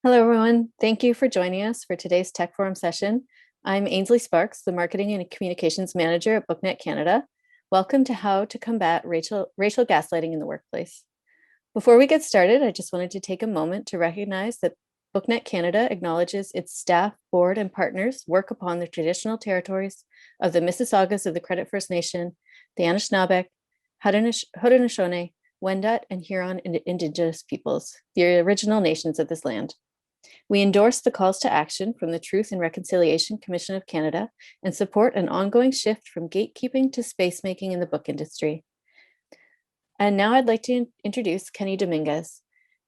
Hello, everyone. Thank you for joining us for today's Tech Forum session. I'm Ainsley Sparks, the Marketing and Communications Manager at BookNet Canada. Welcome to How to Combat Racial Gaslighting in the Workplace. Before we get started, I just wanted to take a moment to recognize that BookNet Canada acknowledges its staff, board, and partners work upon the traditional territories of the Mississaugas of the Credit First Nation, the Anishinaabe, Haudenosaunee, Wendat, and Huron Indigenous peoples, the original nations of this land. We endorse the calls to action from the Truth and Reconciliation Commission of Canada and support an ongoing shift from gatekeeping to space making in the book industry. And now I'd like to introduce Kenny Dominguez.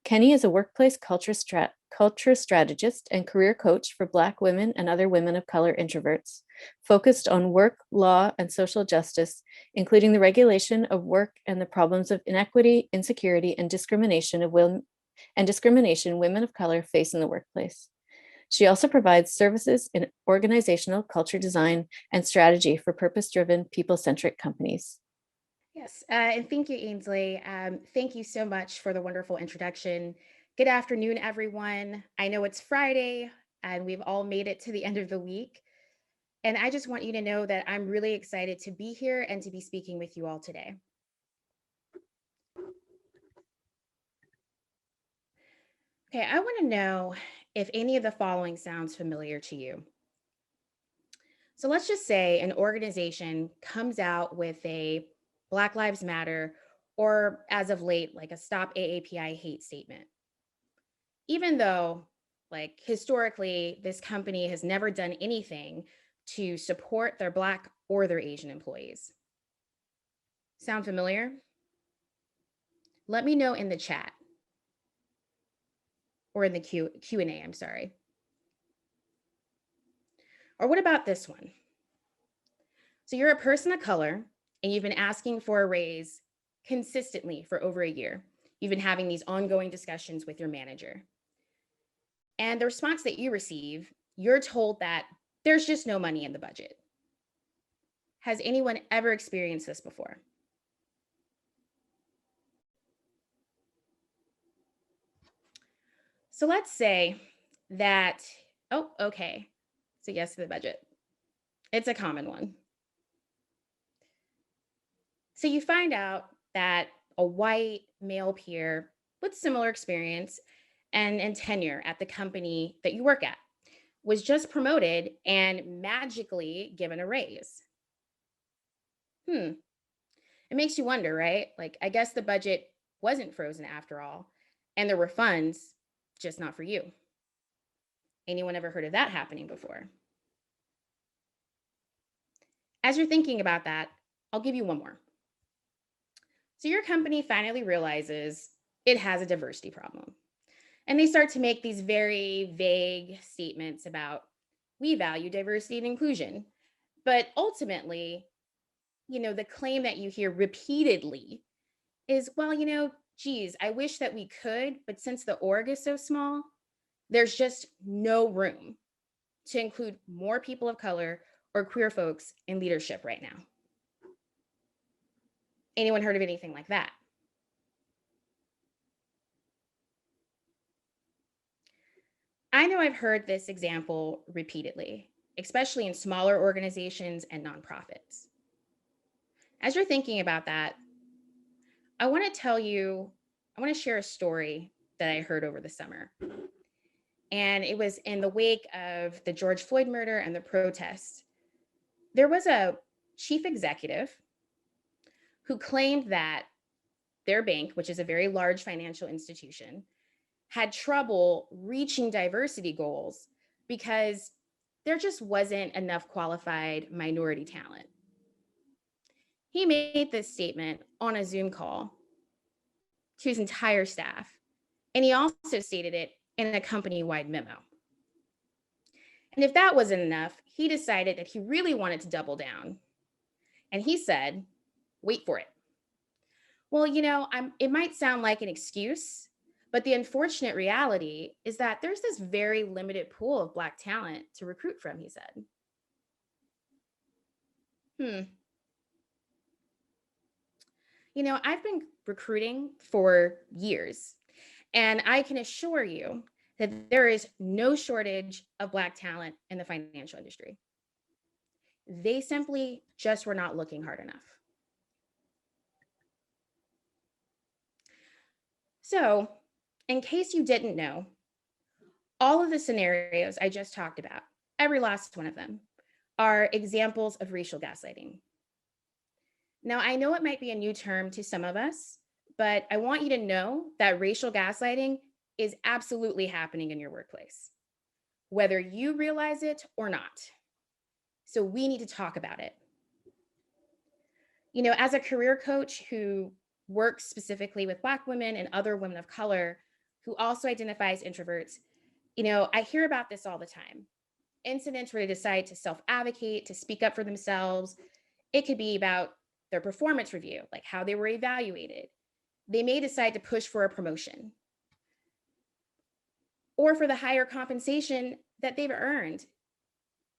Kenny is a workplace culture strategist and career coach for Black women and other women of color introverts, focused on work, law, and social justice, including the regulation of work and the problems of inequity, insecurity, and discrimination women of color face in the workplace. She also provides services in organizational culture design and strategy for purpose-driven, people-centric companies. Yes, and thank you, Ainsley. Thank you so much for the wonderful introduction. Good afternoon, everyone. I know it's Friday and we've all made it to the end of the week. And I just want you to know that I'm really excited to be here and to be speaking with you all today. Okay, I want to know if any of the following sounds familiar to you. So let's just say an organization comes out with a Black Lives Matter, or as of late, like a Stop AAPI hate statement. Even though, like, historically, this company has never done anything to support their Black or their Asian employees. Sound familiar? Let me know in the chat or in the Q&A, I'm sorry. Or what about this one? So you're a person of color and you've been asking for a raise consistently for over a year. You've been having these ongoing discussions with your manager. And the response that you receive, you're told that there's just no money in the budget. Has anyone ever experienced this before? So let's say that, oh, okay. So yes to the budget. It's a common one. So you find out that a white male peer with similar experience and tenure at the company that you work at was just promoted and magically given a raise. It makes you wonder, right? Like, I guess the budget wasn't frozen after all, and there were funds, just not for you. Anyone ever heard of that happening before? As you're thinking about that, I'll give you one more. So your company finally realizes it has a diversity problem. And they start to make these very vague statements about, we value diversity and inclusion. But ultimately, the claim that you hear repeatedly is, well, geez, I wish that we could, but since the org is so small, there's just no room to include more people of color or queer folks in leadership right now. Anyone heard of anything like that? I know I've heard this example repeatedly, especially in smaller organizations and nonprofits. As you're thinking about that, I want to share a story that I heard over the summer. And it was in the wake of the George Floyd murder and the protests. There was a chief executive who claimed that their bank, which is a very large financial institution, had trouble reaching diversity goals because there just wasn't enough qualified minority talent. He made this statement on a Zoom call to his entire staff, and he also stated it in a company-wide memo. And if that wasn't enough, he decided that he really wanted to double down. And he said, wait for it. Well, it might sound like an excuse, but the unfortunate reality is that there's this very limited pool of Black talent to recruit from, he said. I've been recruiting for years, and I can assure you that there is no shortage of Black talent in the financial industry. They simply just were not looking hard enough. So, in case you didn't know, all of the scenarios I just talked about, every last one of them, are examples of racial gaslighting. Now, I know it might be a new term to some of us, but I want you to know that racial gaslighting is absolutely happening in your workplace, whether you realize it or not. So we need to talk about it. As a career coach who works specifically with Black women and other women of color who also identify as introverts, I hear about this all the time. Incidents where they decide to self-advocate, to speak up for themselves. It could be about their performance review, like how they were evaluated. They may decide to push for a promotion or for the higher compensation that they've earned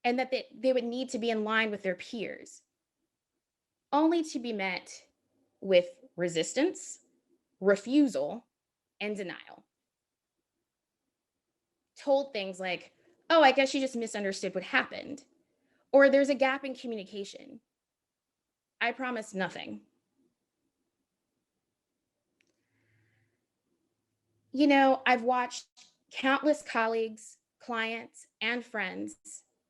and that they would need to be in line with their peers, only to be met with resistance, refusal, and denial. Told things like, oh, I guess you just misunderstood what happened, or there's a gap in communication. I promise nothing. I've watched countless colleagues, clients, and friends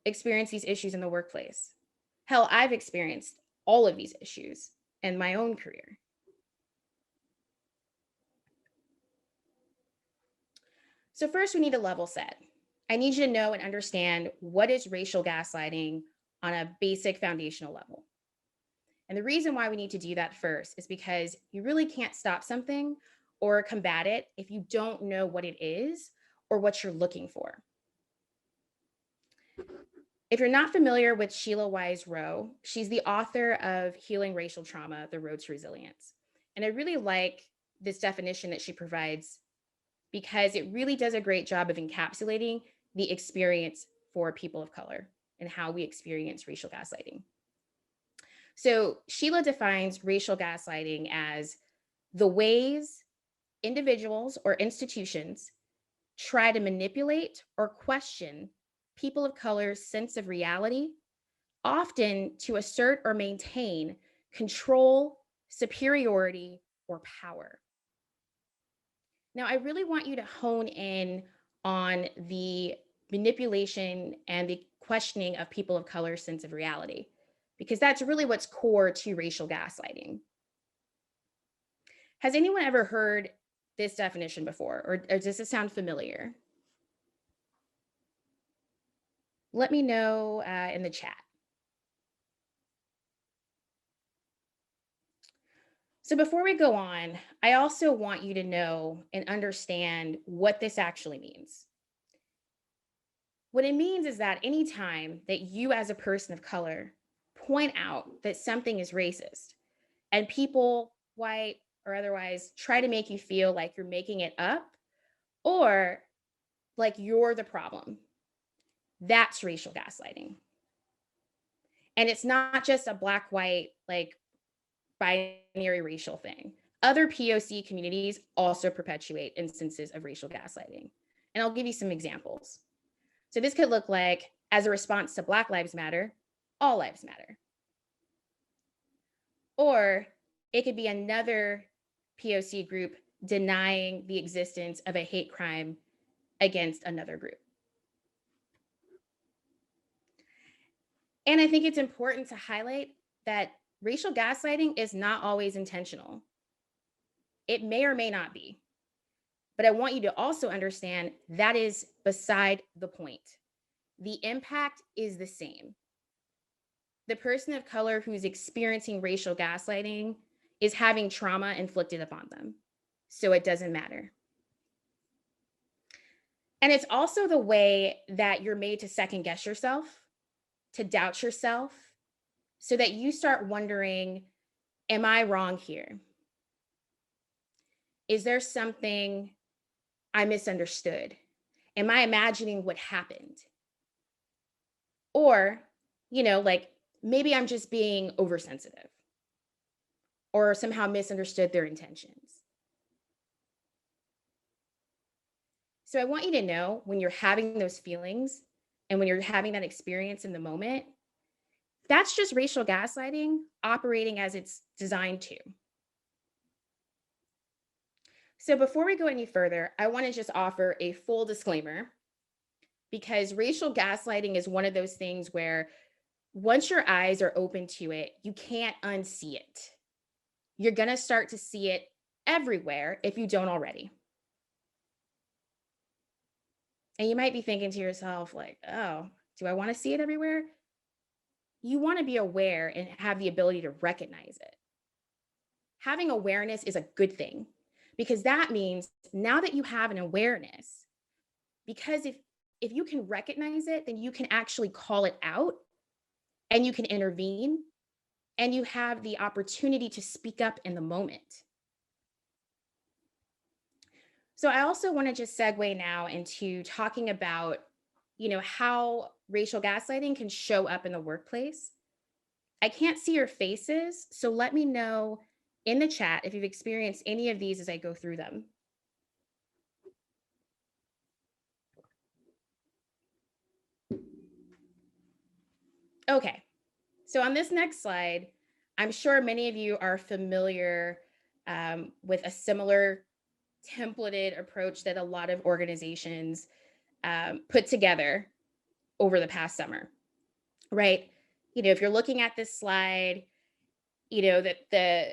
experience these issues in the workplace. Hell, I've experienced all of these issues in my own career. So, first, we need to level set. I need you to know and understand what is racial gaslighting on a basic foundational level. And the reason why we need to do that first is because you really can't stop something or combat it if you don't know what it is or what you're looking for. If you're not familiar with Sheila Wise Rowe, she's the author of Healing Racial Trauma, The Road to Resilience. And I really like this definition that she provides because it really does a great job of encapsulating the experience for people of color and how we experience racial gaslighting. So Sheila defines racial gaslighting as the ways individuals or institutions try to manipulate or question people of color's sense of reality, often to assert or maintain control, superiority, or power. Now, I really want you to hone in on the manipulation and the questioning of people of color's sense of reality, because that's really what's core to racial gaslighting. Has anyone ever heard this definition before, or does it sound familiar? Let me know in the chat. So before we go on, I also want you to know and understand what this actually means. What it means is that anytime that you as a person of color point out that something is racist and people, white or otherwise, try to make you feel like you're making it up or like you're the problem, that's racial gaslighting. And it's not just a black, white, like binary racial thing. Other POC communities also perpetuate instances of racial gaslighting. And I'll give you some examples. So this could look like, as a response to Black Lives Matter, all lives matter. Or it could be another POC group denying the existence of a hate crime against another group. And I think it's important to highlight that racial gaslighting is not always intentional. It may or may not be. But I want you to also understand that is beside the point. The impact is the same. The person of color who's experiencing racial gaslighting is having trauma inflicted upon them. So it doesn't matter. And it's also the way that you're made to second guess yourself, to doubt yourself, so that you start wondering, am I wrong here? Is there something I misunderstood? Am I imagining what happened? Or, like maybe I'm just being oversensitive or somehow misunderstood their intentions. So I want you to know when you're having those feelings and when you're having that experience in the moment, that's just racial gaslighting operating as it's designed to. So before we go any further, I want to just offer a full disclaimer because racial gaslighting is one of those things where once your eyes are open to it, you can't unsee it. You're going to start to see it everywhere if you don't already. And you might be thinking to yourself, like, oh, do I want to see it everywhere? You want to be aware and have the ability to recognize it. Having awareness is a good thing because that means now that you have an awareness, because if you can recognize it, then you can actually call it out and you can intervene and you have the opportunity to speak up in the moment. So I also want to just segue now into talking about, how racial gaslighting can show up in the workplace. I can't see your faces, so let me know in the chat if you've experienced any of these as I go through them. Okay, so on this next slide, I'm sure many of you are familiar with a similar templated approach that a lot of organizations put together over the past summer, right? If you're looking at this slide, that the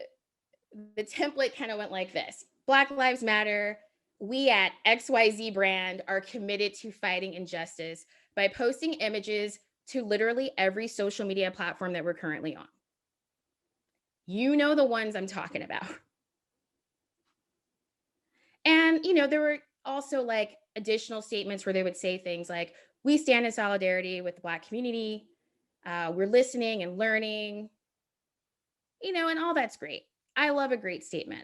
template kind of went like this: Black Lives Matter. We at XYZ brand are committed to fighting injustice by posting images to literally every social media platform that we're currently on. You know the ones I'm talking about. And, there were also like additional statements where they would say things like, we stand in solidarity with the Black community. We're listening and learning, and all that's great. I love a great statement,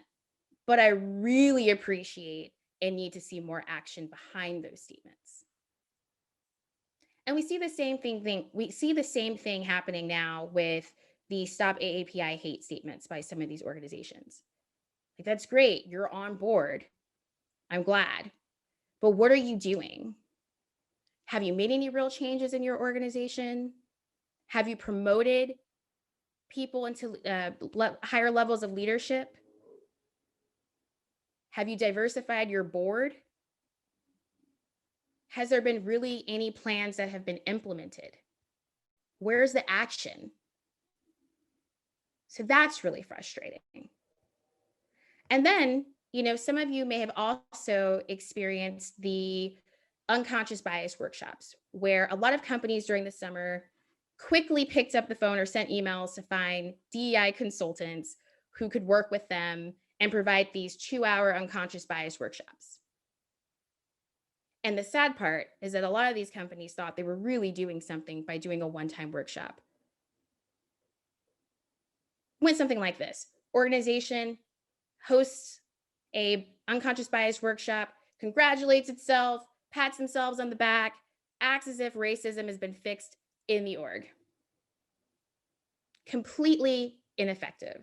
but I really appreciate and need to see more action behind those statements. And we see the same thing happening now with the Stop AAPI hate statements by some of these organizations. Like, that's great. You're on board. I'm glad. But what are you doing? Have you made any real changes in your organization? Have you promoted people into higher levels of leadership? Have you diversified your board? Has there been really any plans that have been implemented? Where's the action? So that's really frustrating. And then, some of you may have also experienced the unconscious bias workshops, where a lot of companies during the summer quickly picked up the phone or sent emails to find DEI consultants who could work with them and provide these 2-hour unconscious bias workshops. And the sad part is that a lot of these companies thought they were really doing something by doing a one-time workshop. Went something like this: organization hosts a unconscious bias workshop, congratulates itself, pats themselves on the back, acts as if racism has been fixed in the org. Completely ineffective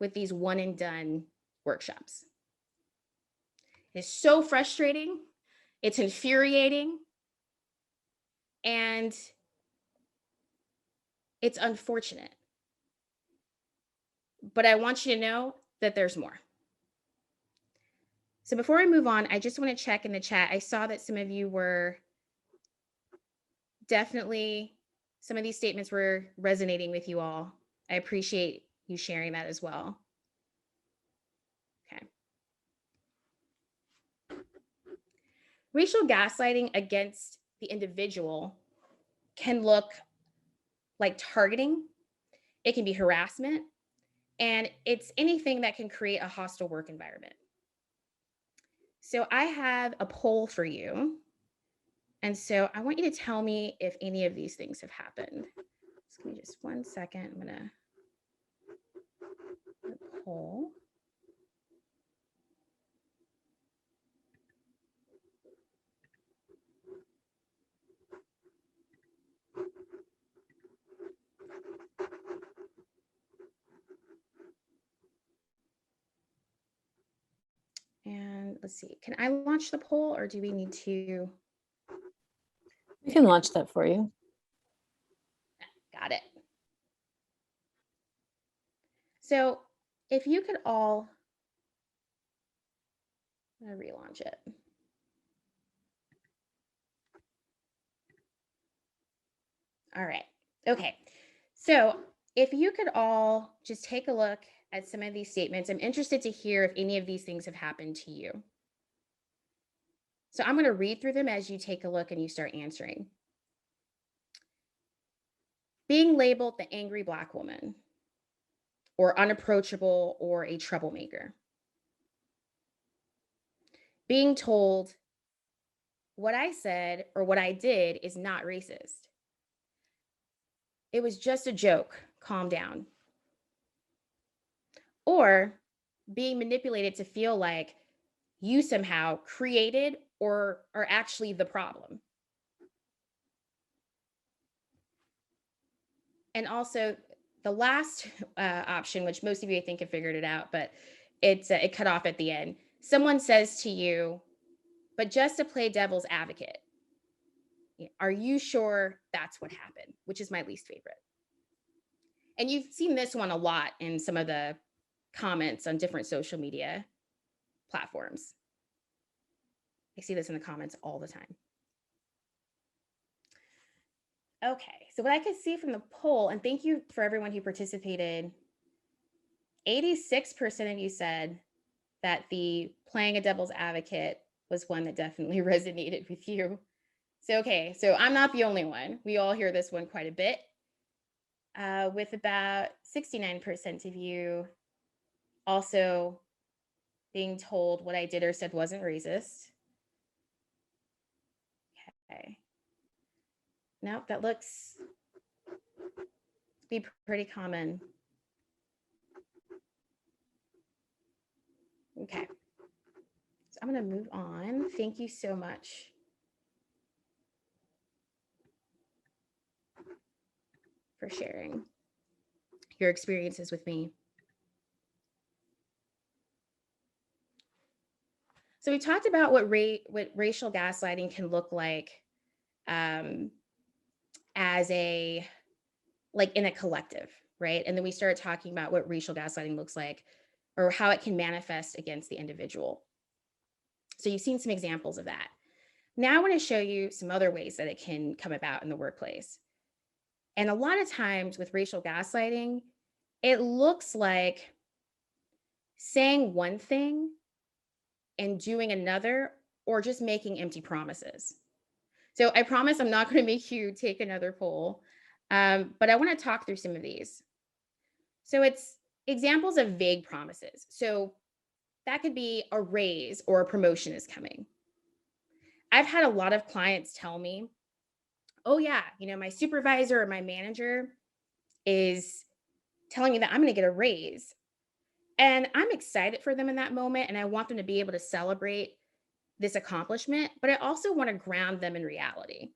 with these one and done workshops. It's so frustrating. It's infuriating. And it's unfortunate. But I want you to know that there's more. So before we move on, I just want to check in the chat. I saw that some of you were definitely, some of these statements were resonating with you all. I appreciate you sharing that as well. Okay. Racial gaslighting against the individual can look like targeting. It can be harassment, and it's anything that can create a hostile work environment. So I have a poll for you. And so I want you to tell me if any of these things have happened. Just give me just 1 second. I'm going to poll. And let's see, can I launch the poll or do we need to? We can launch that for you. Got it. So if you could all, I'm gonna relaunch it. All right. Okay. So if you could all just take a look at some of these statements, I'm interested to hear if any of these things have happened to you. So I'm going to read through them as you take a look and you start answering. Being labeled the angry Black woman, or unapproachable, or a troublemaker. Being told what I said or what I did is not racist. It was just a joke. Calm down. Or being manipulated to feel like you somehow created or are actually the problem. And also the last option, which most of you I think have figured it out, but it cut off at the end. Someone says to you, but just to play devil's advocate, are you sure that's what happened? Which is my least favorite. And you've seen this one a lot in some of the comments on different social media platforms. I see this in the comments all the time. Okay, so what I could see from the poll, and thank you for everyone who participated, 86% of you said that the playing a devil's advocate was one that definitely resonated with you. So, okay, so I'm not the only one. We all hear this one quite a bit, with about 69% of you also being told what I did or said wasn't racist. Okay. Nope, that looks to be pretty common. Okay. So I'm going to move on. Thank you so much for sharing your experiences with me. So we talked about what racial gaslighting can look like as a, like in a collective, right? And then we started talking about what racial gaslighting looks like or how it can manifest against the individual. So you've seen some examples of that. Now I want to show you some other ways that it can come about in the workplace. And a lot of times with racial gaslighting, it looks like saying one thing and doing another, or just making empty promises. So I promise I'm not going to make you take another poll, but I want to talk through some of these. So it's examples of vague promises. So that could be a raise or a promotion is coming. I've had a lot of clients tell me, oh yeah, my supervisor or my manager is telling me that I'm going to get a raise. And I'm excited for them in that moment. And I want them to be able to celebrate this accomplishment, but I also want to ground them in reality.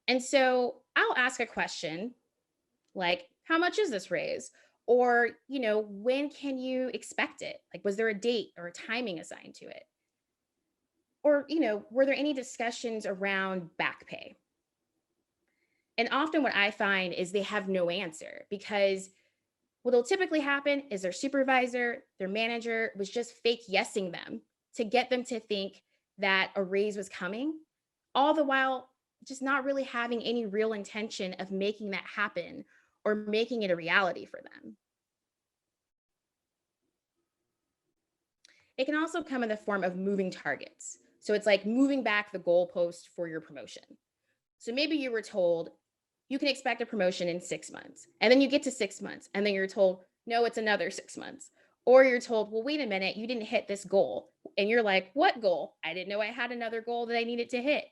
And so I'll ask a question like, how much is this raise? Or, when can you expect it? Like, was there a date or a timing assigned to it? Or, were there any discussions around back pay? And often what I find is they have no answer because what will typically happen is their supervisor, their manager was just fake yesing them to get them to think that a raise was coming, all the while just not really having any real intention of making that happen or making it a reality for them. It can also come in the form of moving targets. So it's like moving back the goalpost for your promotion. So maybe you were told you can expect a promotion in 6 months. And then you get to 6 months and then you're told, no, it's another 6 months. Or you're told, well, wait a minute, you didn't hit this goal. And you're like, what goal? I didn't know I had another goal that I needed to hit,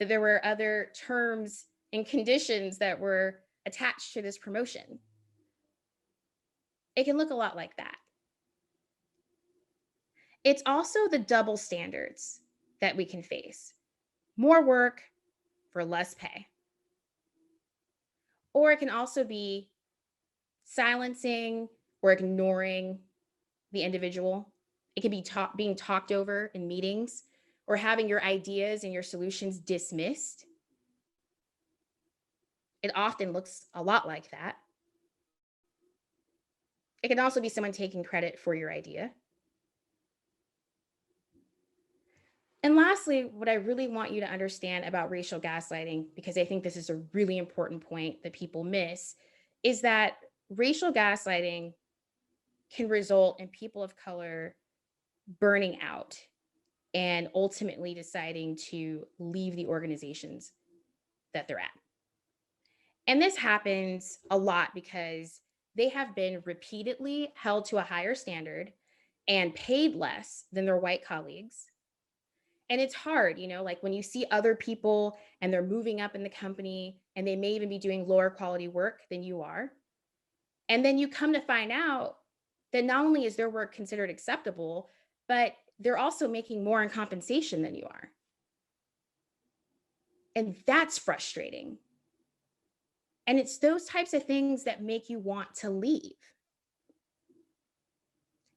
that there were other terms and conditions that were attached to this promotion. It can look a lot like that. It's also the double standards that we can face. More work for less pay. Or it can also be silencing or ignoring the individual It can be being talked over in meetings or having your ideas and your solutions dismissed. It often looks a lot like that. It can also be someone taking credit for your idea. And lastly, what I really want you to understand about racial gaslighting, because I think this is a really important point that people miss, is that racial gaslighting can result in people of color burning out and ultimately deciding to leave the organizations that they're at. And this happens a lot because they have been repeatedly held to a higher standard and paid less than their white colleagues. And it's hard, like when you see other people and they're moving up in the company and they may even be doing lower quality work than you are. And then you come to find out that not only is their work considered acceptable, but they're also making more in compensation than you are. And that's frustrating. And it's those types of things that make you want to leave.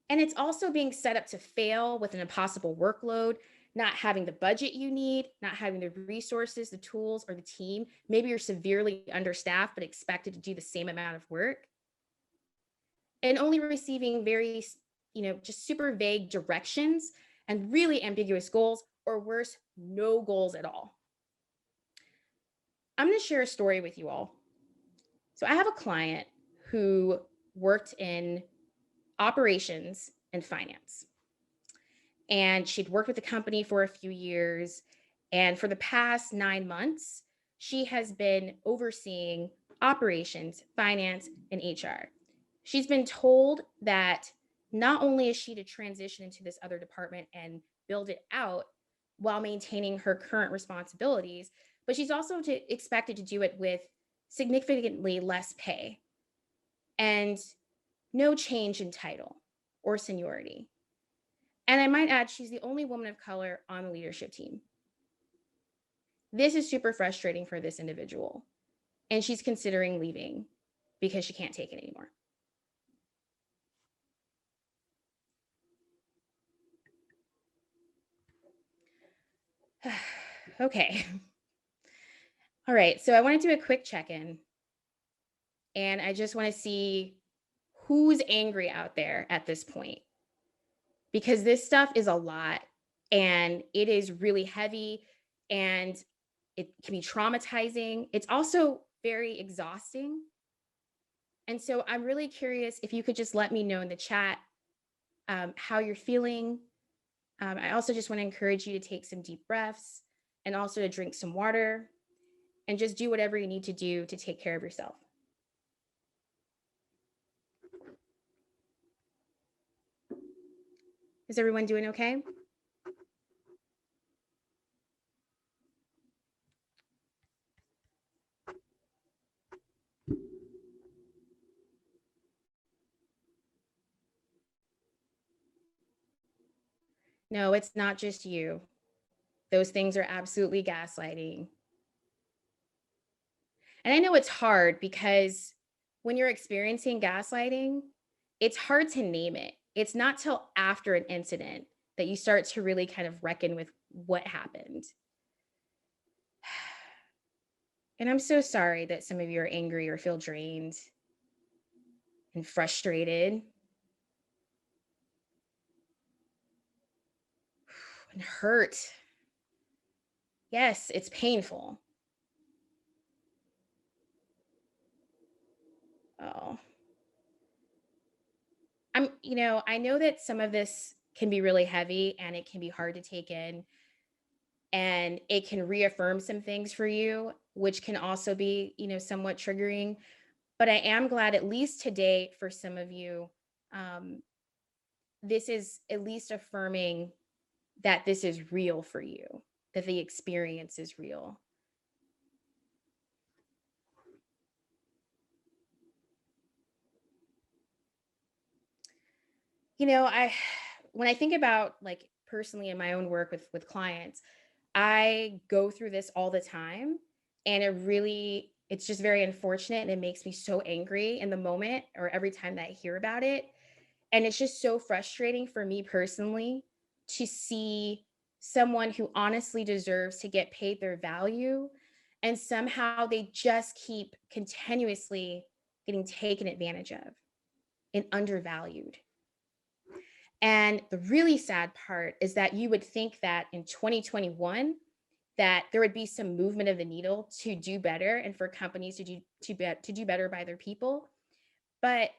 And it's also being set up to fail with an impossible workload, not having the budget you need, not having the resources, the tools, or the team. Maybe you're severely understaffed, but expected to do the same amount of work. And only receiving very, just super vague directions and really ambiguous goals, or worse, no goals at all. I'm going to share a story with you all. So I have a client who worked in operations and finance. And she'd worked with the company for a few years. And for the past 9 months, she has been overseeing operations, finance, and HR. She's been told that not only is she to transition into this other department and build it out while maintaining her current responsibilities, but she's also expected to do it with significantly less pay and no change in title or seniority. And I might add, she's the only woman of color on the leadership team. This is super frustrating for this individual. And she's considering leaving because she can't take it anymore. Okay. All right. So I want to do a quick check-in. And I just want to see who's angry out there at this point. Because this stuff is a lot and it is really heavy and it can be traumatizing. It's also very exhausting. And so I'm really curious if you could just let me know in the chat how you're feeling. I also just want to encourage you to take some deep breaths and also to drink some water and just do whatever you need to do to take care of yourself. Is everyone doing okay? No, it's not just you. Those things are absolutely gaslighting. And I know it's hard because when you're experiencing gaslighting, it's hard to name it. It's not till after an incident that you start to really kind of reckon with what happened. And I'm so sorry that some of you are angry or feel drained and frustrated and hurt. Yes, it's painful. Oh. I know that some of this can be really heavy and it can be hard to take in and it can reaffirm some things for you, which can also be, somewhat triggering. But I am glad, at least today, for some of you, this is at least affirming that this is real for you, that the experience is real. When I think about like personally in my own work with clients, I go through this all the time, and it's just very unfortunate, and it makes me so angry in the moment or every time that I hear about it. And it's just so frustrating for me personally to see someone who honestly deserves to get paid their value, and somehow they just keep continuously getting taken advantage of and undervalued. And the really sad part is that you would think that in 2021 that there would be some movement of the needle to do better and for companies to do better by their people, but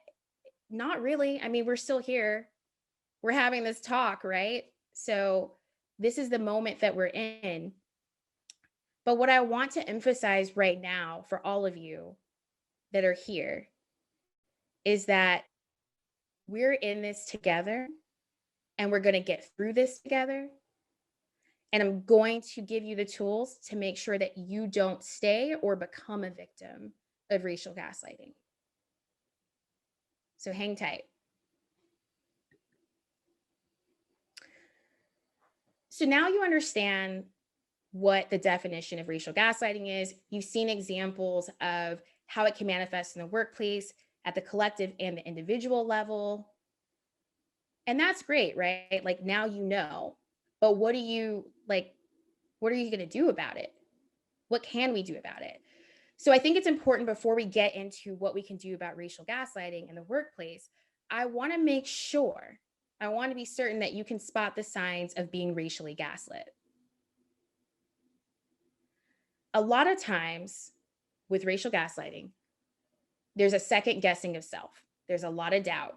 not really. I mean, we're still here. We're having this talk, right? So this is the moment that we're in. But what I want to emphasize right now for all of you that are here is that we're in this together and we're going to get through this together. And I'm going to give you the tools to make sure that you don't stay or become a victim of racial gaslighting. So hang tight. So now you understand what the definition of racial gaslighting is. You've seen examples of how it can manifest in the workplace, at the collective and the individual level. And that's great, right? Like now you know. But what are you going to do about it? What can we do about it? So I think it's important before we get into what we can do about racial gaslighting in the workplace, I want to make sure, I want to be certain that you can spot the signs of being racially gaslit. A lot of times with racial gaslighting, there's a second guessing of self. There's a lot of doubt.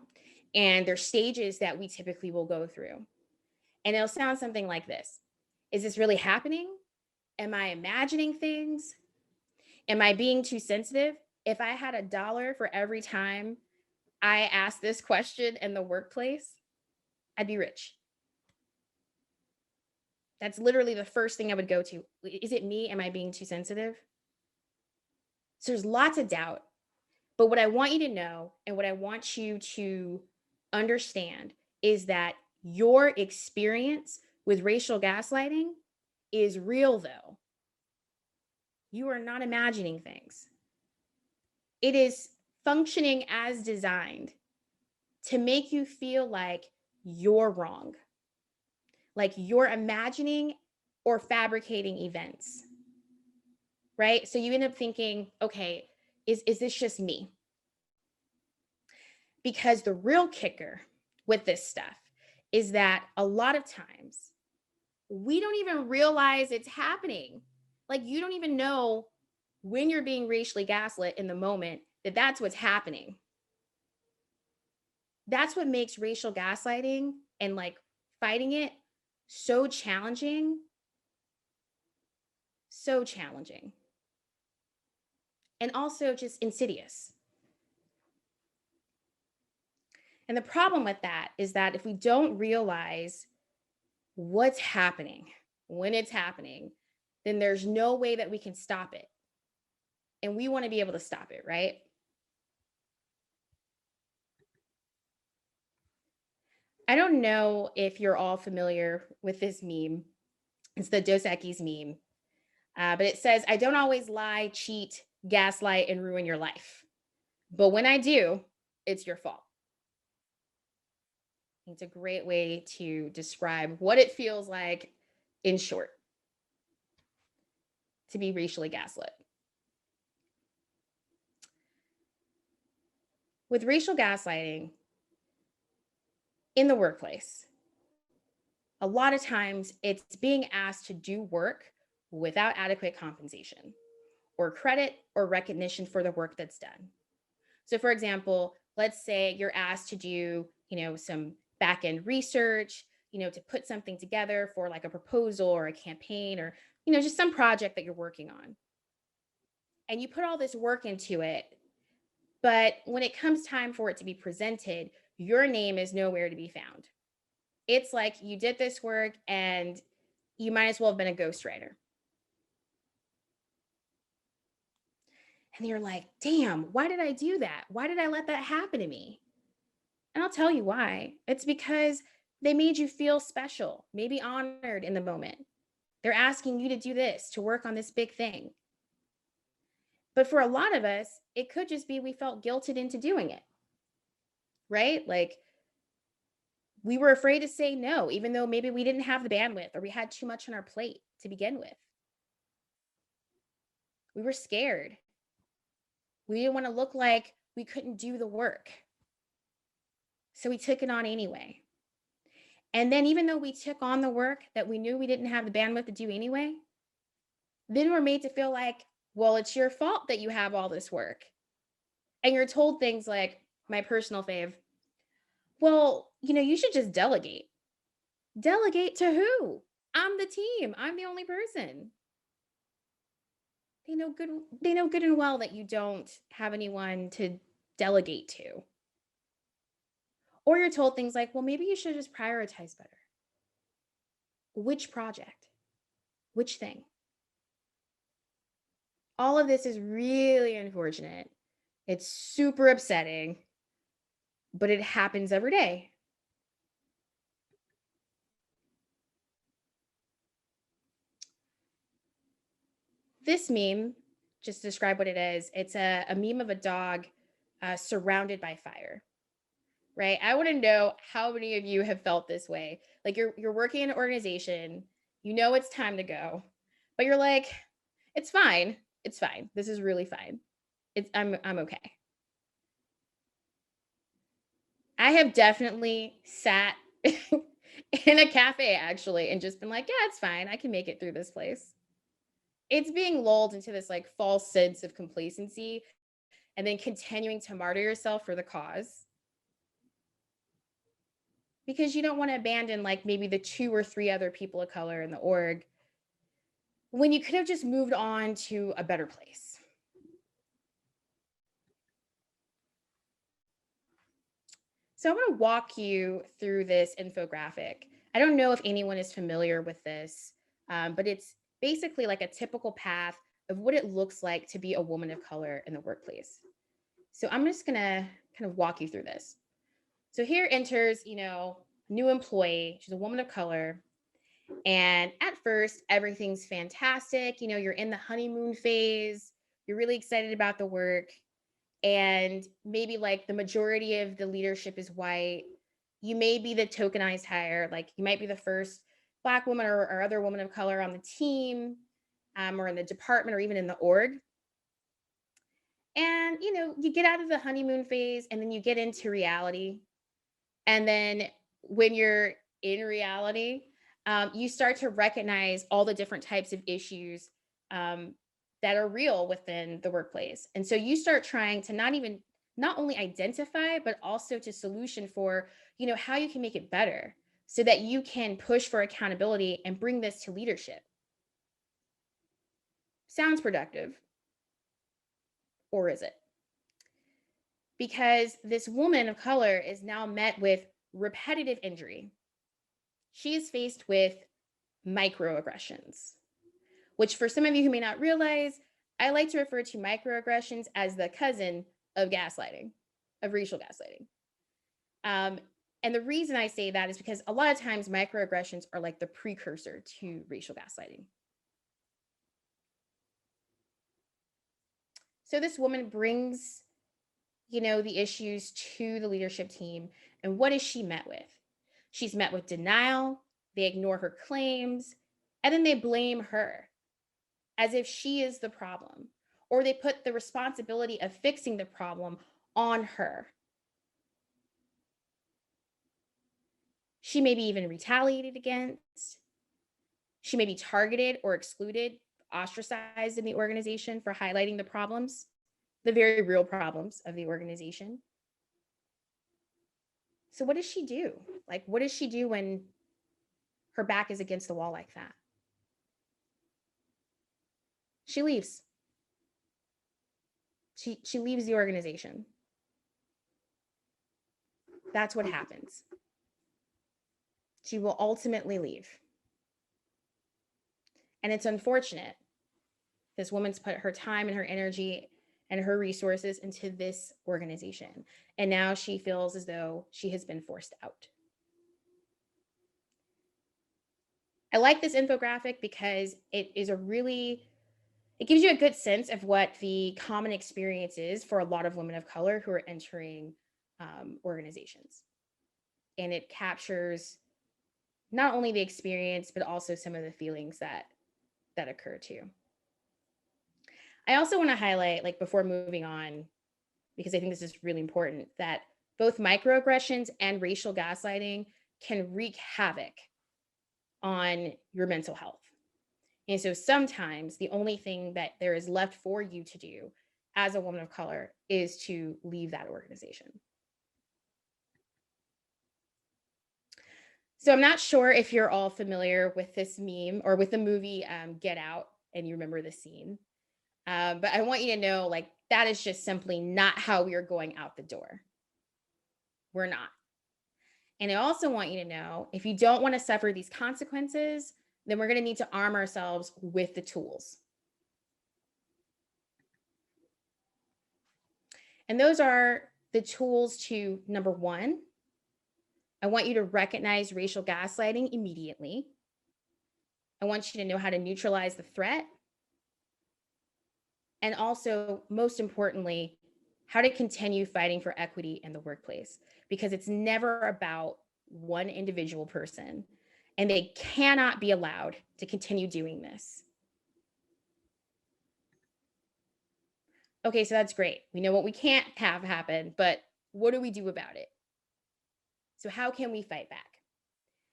And there's stages that we typically will go through. And it'll sound something like this. Is this really happening? Am I imagining things? Am I being too sensitive? If I had $1 for every time I asked this question in the workplace, I'd be rich. That's literally the first thing I would go to. Is it me? Am I being too sensitive? So there's lots of doubt. But what I want you to know and what I want you to understand is that your experience with racial gaslighting is real, though. You are not imagining things. It is functioning as designed to make you feel like you're wrong, like you're imagining or fabricating events, right? So you end up thinking, okay, is this just me? Because the real kicker with this stuff is that a lot of times we don't even realize it's happening. Like you don't even know when you're being racially gaslit in the moment that that's what's happening. That's what makes racial gaslighting and like fighting it so challenging, so challenging, and also just insidious. And the problem with that is that if we don't realize what's happening when it's happening, then there's no way that we can stop it. And we want to be able to stop it, right? I don't know if you're all familiar with this meme. It's the Dos Equis meme. But it says, I don't always lie, cheat, gaslight, and ruin your life. But when I do, it's your fault. It's a great way to describe what it feels like, in short, to be racially gaslit. With racial gaslighting in the workplace, a lot of times it's being asked to do work without adequate compensation or credit or recognition for the work that's done. So for example, let's say you're asked to do, some back-end research, to put something together for like a proposal or a campaign or, just some project that you're working on. And you put all this work into it, but when it comes time for it to be presented, your name is nowhere to be found. It's like you did this work and you might as well have been a ghostwriter. And you're like, damn, why did I do that? Why did I let that happen to me? And I'll tell you why. It's because they made you feel special, maybe honored in the moment. They're asking you to do this, to work on this big thing. But for a lot of us, it could just be we felt guilted into doing it, right? Like We were afraid to say no, even though maybe we didn't have the bandwidth or we had too much on our plate to begin with. We were scared. We didn't want to look like we couldn't do the work. So we took it on anyway. And then, even though we took on the work that we knew we didn't have the bandwidth to do anyway, then we're made to feel like, well, it's your fault that you have all this work. And you're told things like, my personal fave, well, you should just delegate. Delegate to who? I'm the team. I'm the only person. They know good and well that you don't have anyone to delegate to. Or you're told things like, well, maybe you should just prioritize better. Which project? Which thing? All of this is really unfortunate. It's super upsetting, but it happens every day. This meme, just to describe what it is, it's a meme of a dog surrounded by fire, right? I want to know how many of you have felt this way. Like you're working in an organization, you know it's time to go, but you're like, it's fine. It's fine. This is really fine. I'm okay. I have definitely sat in a cafe actually and just been like, yeah, it's fine. I can make it through this place. It's being lulled into this like false sense of complacency and then continuing to martyr yourself for the cause because you don't want to abandon like maybe the 2 or 3 other people of color in the org when you could have just moved on to a better place. So I want to walk you through this infographic. I don't know if anyone is familiar with this, but it's basically like a typical path of what it looks like to be a woman of color in the workplace. So I'm just going to kind of walk you through this. So here enters, new employee. She's a woman of color. And at first, everything's fantastic. You're in the honeymoon phase. You're really excited about the work. And maybe like the majority of the leadership is white. You may be the tokenized hire. Like you might be the first Black woman or other woman of color on the team or in the department or even in the org. And, you get out of the honeymoon phase and then you get into reality. And then when you're in reality, you start to recognize all the different types of issues that are real within the workplace. And so you start trying to not only identify, but also to solution for, how you can make it better so that you can push for accountability and bring this to leadership. Sounds productive. Or is it? Because this woman of color is now met with repetitive injury. She is faced with microaggressions, which for some of you who may not realize, I like to refer to microaggressions as the cousin of gaslighting, of racial gaslighting. And the reason I say that is because a lot of times microaggressions are like the precursor to racial gaslighting. So this woman brings, the issues to the leadership team. And what is she met with? She's met with denial. They ignore her claims. And then they blame her as if she is the problem. Or they put the responsibility of fixing the problem on her. She may be even retaliated against. She may be targeted or excluded, ostracized in the organization for highlighting the problems, the very real problems of the organization. So what does she do? Like, what does she do when her back is against the wall like that? She leaves. She leaves the organization. That's what happens. She will ultimately leave. And it's unfortunate. This woman's put her time and her energy and her resources into this organization. And now she feels as though she has been forced out. I like this infographic because it gives you a good sense of what the common experience is for a lot of women of color who are entering organizations. and it captures not only the experience, but also some of the feelings that occur too. I also want to highlight, like before moving on, because I think this is really important, that both microaggressions and racial gaslighting can wreak havoc on your mental health. And so sometimes the only thing that there is left for you to do as a woman of color is to leave that organization. So I'm not sure if you're all familiar with this meme or with the movie Get Out and you remember the scene. But I want you to know, like, that is just simply not how we are going out the door. We're not. And I also want you to know, if you don't want to suffer these consequences, then we're going to need to arm ourselves with the tools. And those are the tools to, number one, I want you to recognize racial gaslighting immediately. I want you to know how to neutralize the threat. And also, most importantly, how to continue fighting for equity in the workplace, because it's never about one individual person, and they cannot be allowed to continue doing this. Okay, so that's great. We know what we can't have happen, but what do we do about it? So how can we fight back?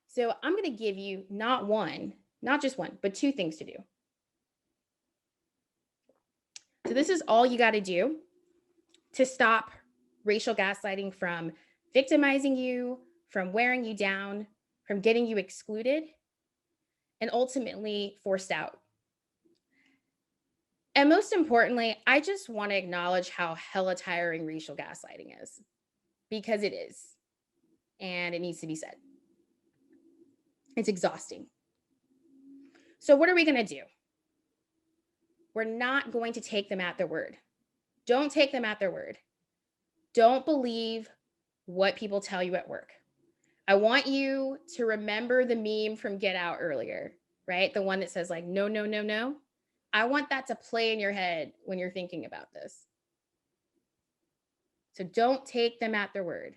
So I'm going to give you not just one, but two things to do. So this is all you got to do to stop racial gaslighting from victimizing you, from wearing you down, from getting you excluded, and ultimately forced out. And most importantly, I just want to acknowledge how hella tiring racial gaslighting is, because it is, and it needs to be said. It's exhausting. So what are we going to do? We're not going to take them at their word. Don't take them at their word. Don't believe what people tell you at work. I want you to remember the meme from Get Out earlier, right? The one that says like, no, no, no, no. I want that to play in your head when you're thinking about this. So don't take them at their word.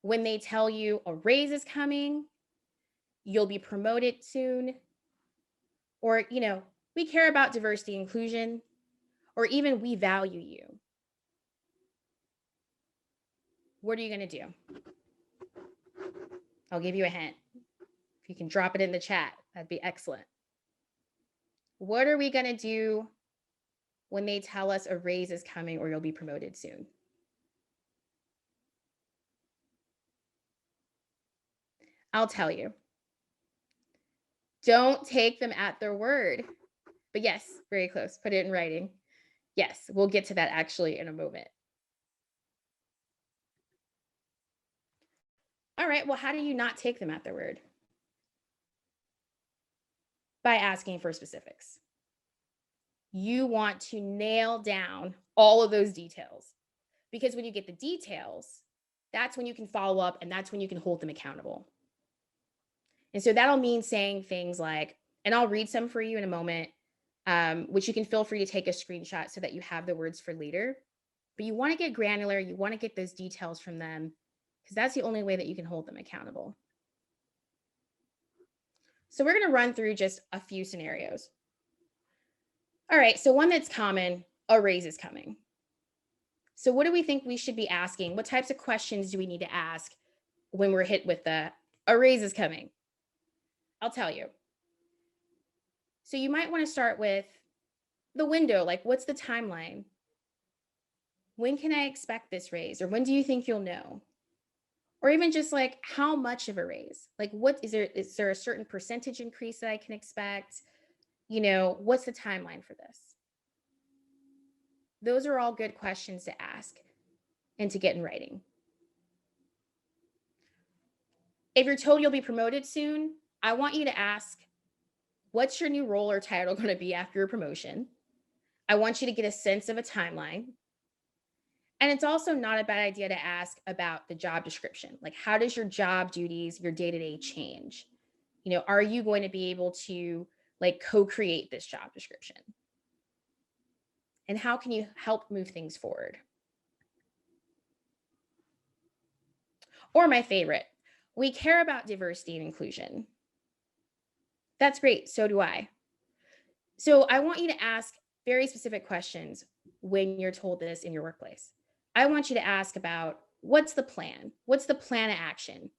When they tell you a raise is coming, you'll be promoted soon, or, we care about diversity and inclusion, or even we value you. What are you going to do? I'll give you a hint. If you can drop it in the chat, that'd be excellent. What are we going to do when they tell us a raise is coming or you'll be promoted soon? I'll tell you. Don't take them at their word. But yes, very close. Put it in writing. Yes, we'll get to that actually in a moment. All right, well, how do you not take them at their word? By asking for specifics. You want to nail down all of those details, because when you get the details, that's when you can follow up and that's when you can hold them accountable. And so that'll mean saying things like, and I'll read some for you in a moment, which you can feel free to take a screenshot so that you have the words for later. But you want to get granular. You want to get those details from them, because that's the only way that you can hold them accountable. So we're going to run through just a few scenarios. All right, so one that's common, a raise is coming. So what do we think we should be asking? What types of questions do we need to ask when we're hit with a raise is coming? I'll tell you. So you might want to start with the window, like what's the timeline? When can I expect this raise? Or when do you think you'll know? Or even just like, how much of a raise? Like, what is there a certain percentage increase that I can expect? What's the timeline for this? Those are all good questions to ask and to get in writing. If you're told you'll be promoted soon, I want you to ask, what's your new role or title going to be after your promotion? I want you to get a sense of a timeline. And it's also not a bad idea to ask about the job description. Like, how does your job duties, your day-to-day change? Are you going to be able to like co-create this job description? And how can you help move things forward? Or my favorite, we care about diversity and inclusion. That's great. So do I. So I want you to ask very specific questions when you're told this in your workplace. I want you to ask about what's the plan? What's the plan of action?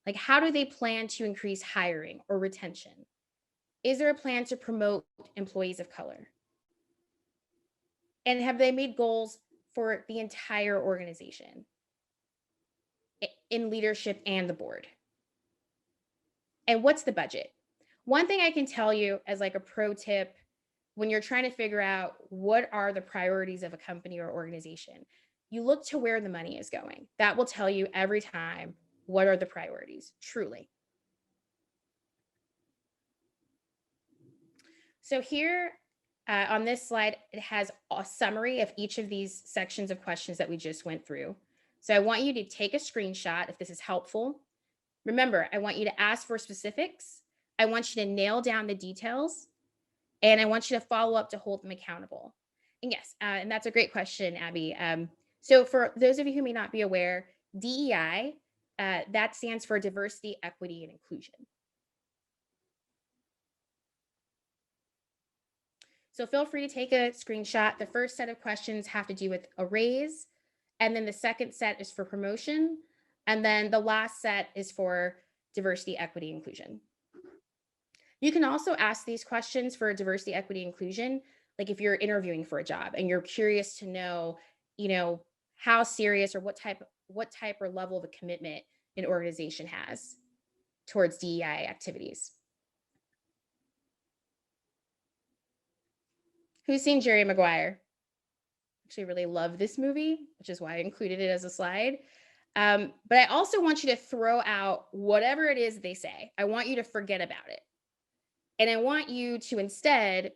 Like, how do they plan to increase hiring or retention? Is there a plan to promote employees of color? And have they made goals for the entire organization in leadership and the board? And what's the budget? One thing I can tell you as like a pro tip when you're trying to figure out what are the priorities of a company or organization, you look to where the money is going. That will tell you every time what are the priorities, truly. So here on this slide, it has a summary of each of these sections of questions that we just went through. So I want you to take a screenshot if this is helpful. Remember, I want you to ask for specifics. I want you to nail down the details. And I want you to follow up to hold them accountable. And yes, and that's a great question, Abby. So for those of you who may not be aware, DEI, that stands for diversity, equity, and inclusion. So feel free to take a screenshot. The first set of questions have to do with a raise, and then the second set is for promotion, and then the last set is for diversity, equity, inclusion. You can also ask these questions for diversity, equity, inclusion, like if you're interviewing for a job and you're curious to know, how serious or what type or level of a commitment an organization has towards DEI activities. Who's seen Jerry Maguire? Actually really love this movie, which is why I included it as a slide. But I also want you to throw out whatever it is they say. I want you to forget about it. And I want you to instead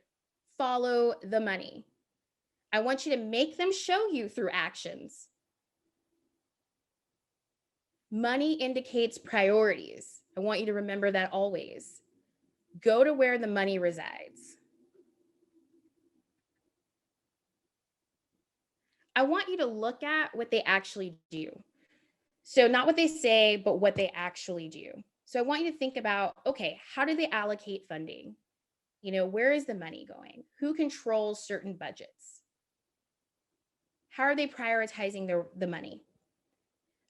follow the money. I want you to make them show you through actions. Money indicates priorities. I want you to remember that always. Go to where the money resides. I want you to look at what they actually do. So not what they say, but what they actually do. So I want you to think about, okay, how do they allocate funding? Where is the money going? Who controls certain budgets? How are they prioritizing the money?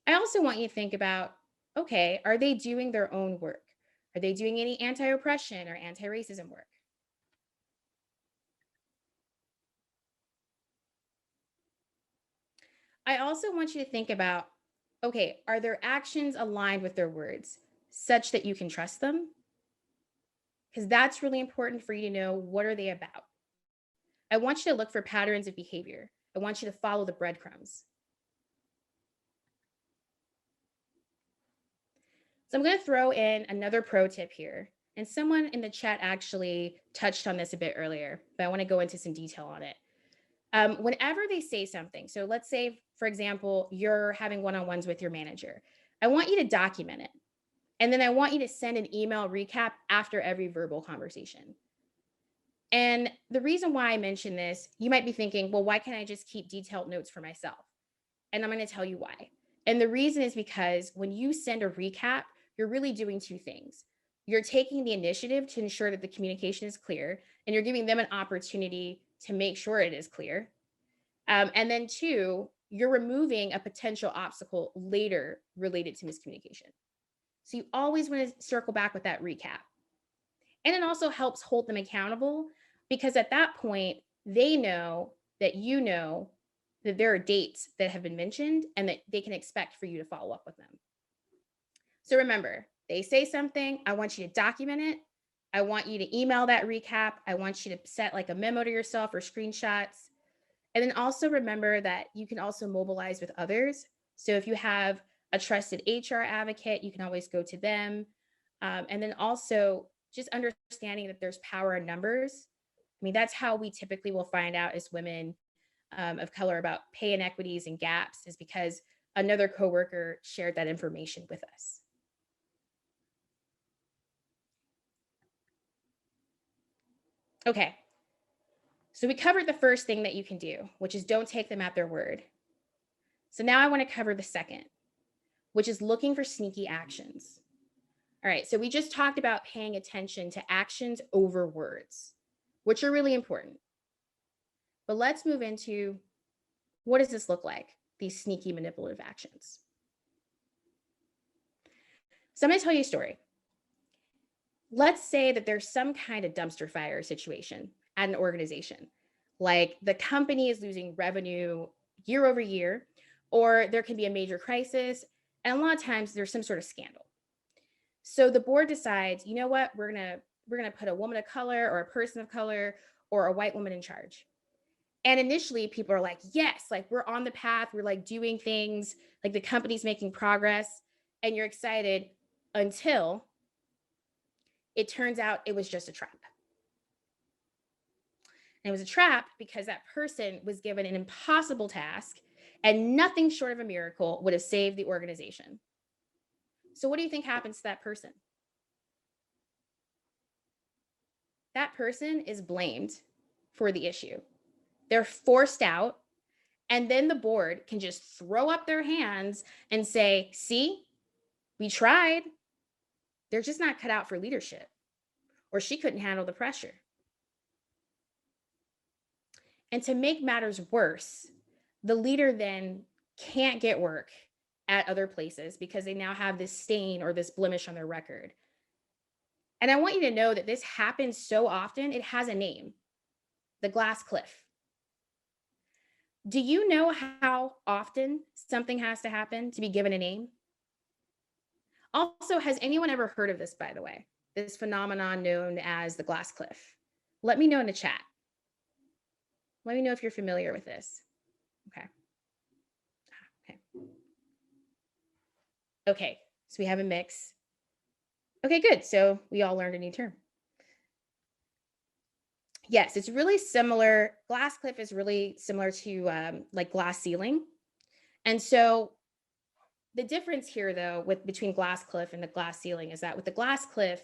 I also want you to think about, okay, are they doing their own work? Are they doing any anti-oppression or anti-racism work? I also want you to think about, okay, are their actions aligned with their words such that you can trust them? Because that's really important for you to know, what are they about? I want you to look for patterns of behavior. I want you to follow the breadcrumbs. So I'm going to throw in another pro tip here. And someone in the chat actually touched on this a bit earlier, but I want to go into some detail on it. Whenever they say something, so let's say, for example, you're having one-on-ones with your manager, I want you to document it. And then I want you to send an email recap after every verbal conversation. And the reason why I mention this, you might be thinking, well, why can't I just keep detailed notes for myself? And I'm going to tell you why. And the reason is because when you send a recap, you're really doing two things. You're taking the initiative to ensure that the communication is clear, and you're giving them an opportunity to make sure it is clear. And then two, you're removing a potential obstacle later related to miscommunication. So you always want to circle back with that recap. And it also helps hold them accountable, because at that point, they know that that there are dates that have been mentioned and that they can expect for you to follow up with them. So remember, they say something, I want you to document it. I want you to email that recap. I want you to set like a memo to yourself or screenshots. And then also remember that you can also mobilize with others. So if you have a trusted HR advocate, you can always go to them. And then also just understanding that there's power in numbers. I mean, that's how we typically will find out as women of color about pay inequities and gaps, is because another coworker shared that information with us. Okay, so we covered the first thing that you can do, which is don't take them at their word. So now I want to cover the second. which is looking for sneaky actions. All right, so we just talked about paying attention to actions over words, which are really important. But let's move into, what does this look like, these sneaky manipulative actions? So I'm going to tell you a story. Let's say that there's some kind of dumpster fire situation at an organization, like the company is losing revenue year over year, or there can be a major crisis, and a lot of times there's some sort of scandal. So the board decides, you know what, we're gonna put a woman of color or a person of color or a white woman in charge. And initially people are like, yes, like we're on the path, we're like doing things, like the company's making progress, and you're excited until it turns out it was just a trap. And it was a trap because that person was given an impossible task and nothing short of a miracle would have saved the organization. So what do you think happens to that person? That person is blamed for the issue. They're forced out, and then the board can just throw up their hands and say, see, we tried. They're just not cut out for leadership, or she couldn't handle the pressure. And to make matters worse, the leader then can't get work at other places because they now have this stain or this blemish on their record. And I want you to know that this happens so often, it has a name, the glass cliff. Do you know how often something has to happen to be given a name? Also, has anyone ever heard of this, by the way? This phenomenon known as the glass cliff? Let me know in the chat. Let me know if you're familiar with this. Okay. Okay, so we have a mix. Okay, good. So we all learned a new term. Yes, it's really similar. Glass cliff is really similar to like glass ceiling. And so the difference here, though, between glass cliff and the glass ceiling is that with the glass cliff,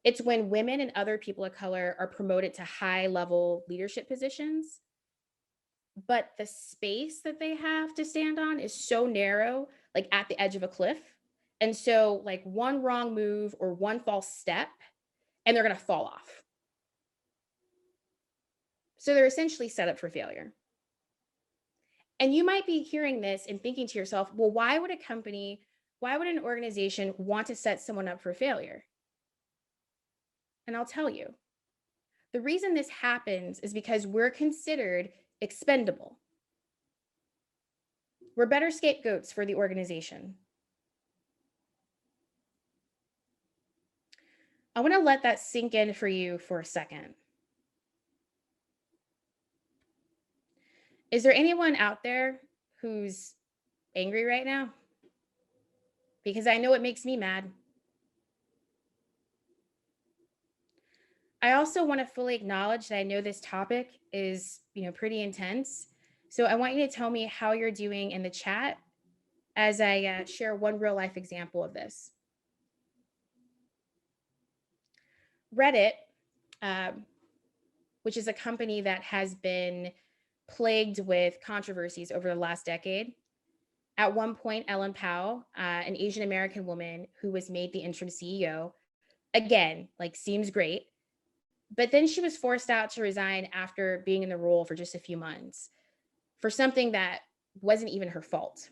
it's when women and other people of color are promoted to high level leadership positions, but the space that they have to stand on is so narrow, like at the edge of a cliff. And so, like one wrong move or one false step, and they're going to fall off. So they're essentially set up for failure. And you might be hearing this and thinking to yourself, well, why would an organization want to set someone up for failure? And I'll tell you, the reason this happens is because we're considered expendable. We're better scapegoats for the organization. I want to let that sink in for you for a second. Is there anyone out there who's angry right now? Because I know it makes me mad. I also want to fully acknowledge that I know this topic is, pretty intense. So I want you to tell me how you're doing in the chat as I share one real life example of this. Reddit, which is a company that has been plagued with controversies over the last decade. At one point, Ellen Powell, an Asian American woman who was made the interim CEO, again, seems great. But then she was forced out to resign after being in the role for just a few months for something that wasn't even her fault.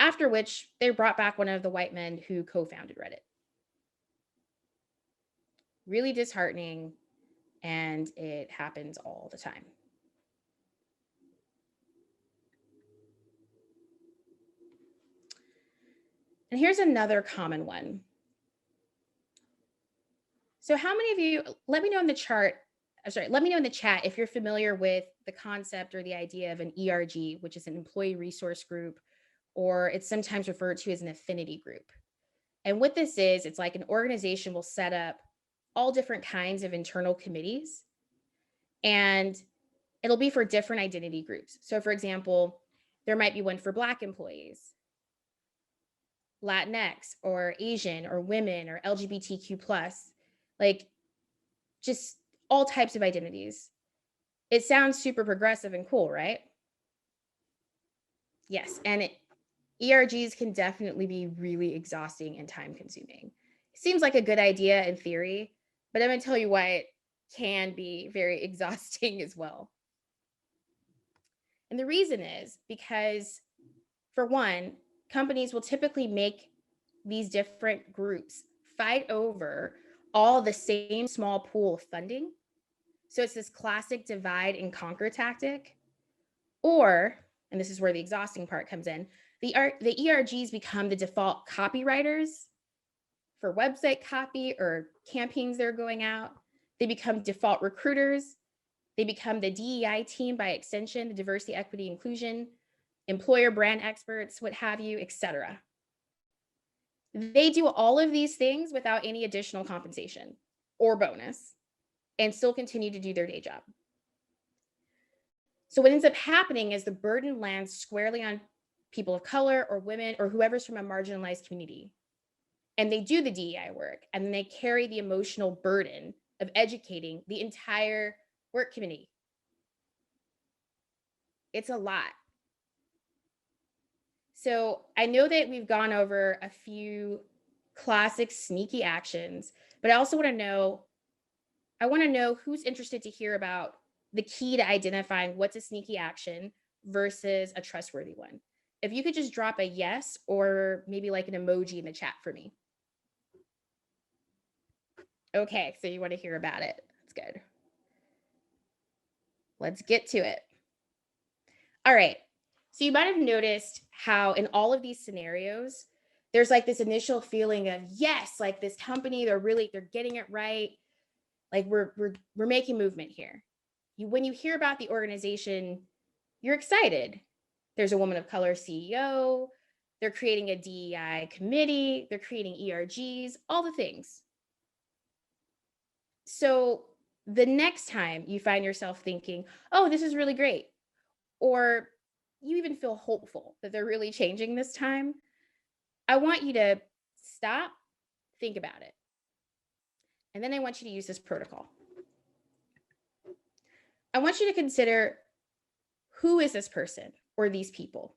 After which, they brought back one of the white men who co-founded Reddit. Really disheartening, and it happens all the time. And here's another common one. So how many of you, let me know in the chat if you're familiar with the concept or the idea of an ERG, which is an employee resource group, or it's sometimes referred to as an affinity group. And what this is, it's like an organization will set up all different kinds of internal committees, and it'll be for different identity groups. So for example, there might be one for Black employees, Latinx or Asian or women or LGBTQ+, just all types of identities. It sounds super progressive and cool, right? Yes, and ERGs can definitely be really exhausting and time consuming. Seems like a good idea in theory, but I'm going to tell you why it can be very exhausting as well. And the reason is because, for one, companies will typically make these different groups fight over all the same small pool of funding. So it's this classic divide and conquer tactic. Or, and this is where the exhausting part comes in, the ERGs become the default copywriters for website copy or campaigns that are going out. They become default recruiters. They become the DEI team by extension, the diversity, equity, inclusion, employer brand experts, what have you, etc. They do all of these things without any additional compensation or bonus and still continue to do their day job. So what ends up happening is the burden lands squarely on people of color or women or whoever's from a marginalized community. And they do the DEI work, and then they carry the emotional burden of educating the entire work community. It's a lot. So I know that we've gone over a few classic sneaky actions, but I also want to know who's interested to hear about the key to identifying what's a sneaky action versus a trustworthy one. If you could just drop a yes or maybe like an emoji in the chat for me. Okay, so you want to hear about it. That's good. Let's get to it. All right. So you might have noticed how in all of these scenarios, there's like this initial feeling of yes, like this company, they're getting it right. Like we're making movement here. When you hear about the organization, you're excited. There's a woman of color CEO. They're creating a DEI committee. They're creating ERGs, all the things. So the next time you find yourself thinking, oh, this is really great, or you even feel hopeful that they're really changing this time, I want you to stop, think about it. And then I want you to use this protocol. I want you to consider, who is this person or these people?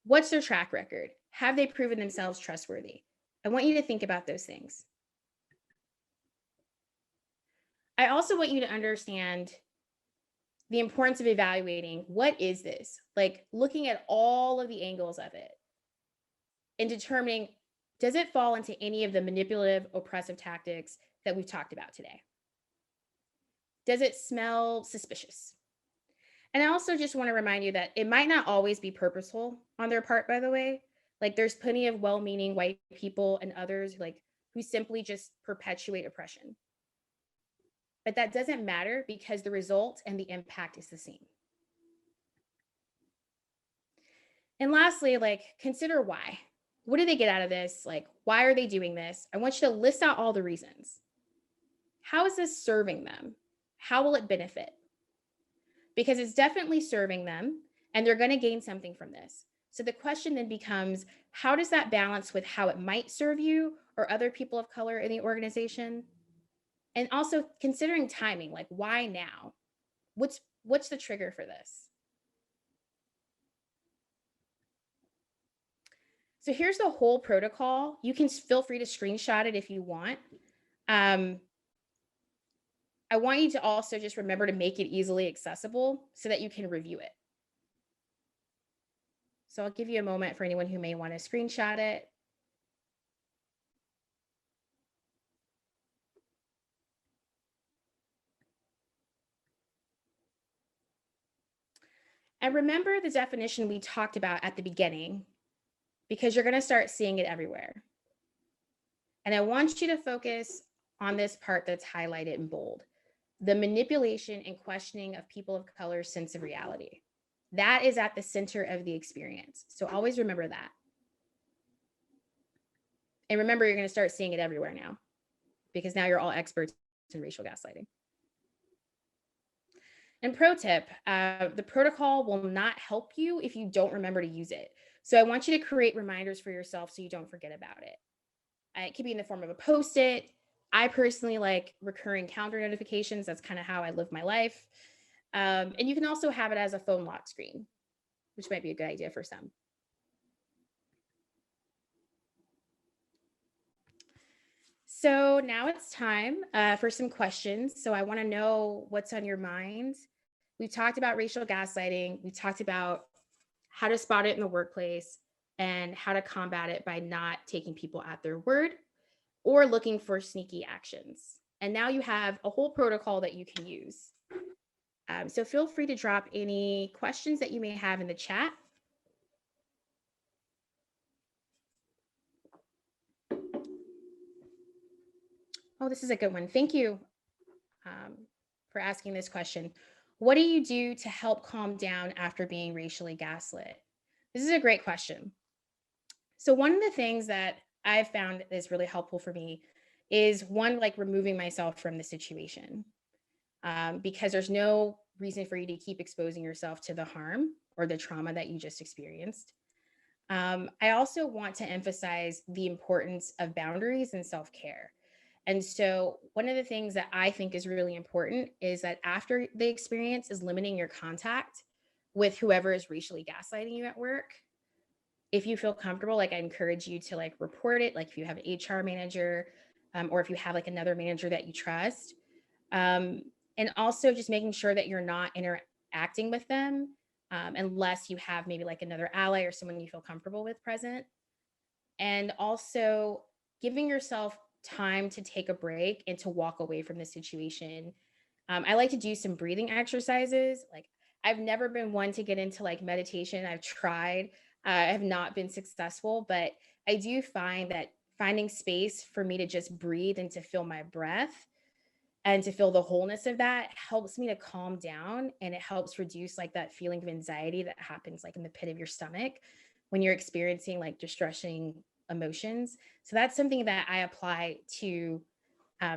What's their track record? Have they proven themselves trustworthy? I want you to think about those things. I also want you to understand the importance of evaluating, what is this? Like looking at all of the angles of it and determining, does it fall into any of the manipulative, oppressive tactics that we've talked about today? Does it smell suspicious? And I also just want to remind you that it might not always be purposeful on their part, by the way. Like there's plenty of well-meaning white people and others like who simply just perpetuate oppression. But that doesn't matter because the result and the impact is the same. And lastly, like consider why. What do they get out of this? Like, why are they doing this? I want you to list out all the reasons. How is this serving them? How will it benefit? Because it's definitely serving them and they're going to gain something from this. So the question then becomes, how does that balance with how it might serve you or other people of color in the organization? And also considering timing, like why now? What's the trigger for this? So here's the whole protocol. You can feel free to screenshot it if you want. I want you to also just remember to make it easily accessible so that you can review it. So I'll give you a moment for anyone who may want to screenshot it. And remember the definition we talked about at the beginning, because you're going to start seeing it everywhere. And I want you to focus on this part that's highlighted in bold, the manipulation and questioning of people of color's sense of reality. That is at the center of the experience. So always remember that. And remember, you're going to start seeing it everywhere now, because now you're all experts in racial gaslighting. And pro tip, the protocol will not help you if you don't remember to use it. So I want you to create reminders for yourself so you don't forget about it. It could be in the form of a Post-it. I personally like recurring calendar notifications. That's kind of how I live my life. And you can also have it as a phone lock screen, which might be a good idea for some. So now it's time for some questions. So I want to know what's on your mind. We've talked about racial gaslighting. We talked about how to spot it in the workplace and how to combat it by not taking people at their word or looking for sneaky actions. And now you have a whole protocol that you can use. So feel free to drop any questions that you may have in the chat. Oh, this is a good one. Thank you um, for asking this question. What do you do to help calm down after being racially gaslit? This is a great question. So, one of the things that I've found is really helpful for me is one, like removing myself from the situation, because there's no reason for you to keep exposing yourself to the harm or the trauma that you just experienced. I also want to emphasize the importance of boundaries and self care. And so, one of the things that I think is really important is that after the experience, is limiting your contact with whoever is racially gaslighting you at work. If you feel comfortable, like I encourage you to like report it, like if you have an HR manager, or if you have like another manager that you trust. Um, and also just making sure that you're not interacting with them unless you have maybe like another ally or someone you feel comfortable with present. And also giving yourself time to take a break and to walk away from the situation. I like to do some breathing exercises. Like, I've never been one to get into like meditation. I've tried, I have not been successful, but I do find that finding space for me to just breathe and to feel my breath and to feel the wholeness of that helps me to calm down, and it helps reduce like that feeling of anxiety that happens like in the pit of your stomach when you're experiencing like distressing emotions. So that's something that I apply to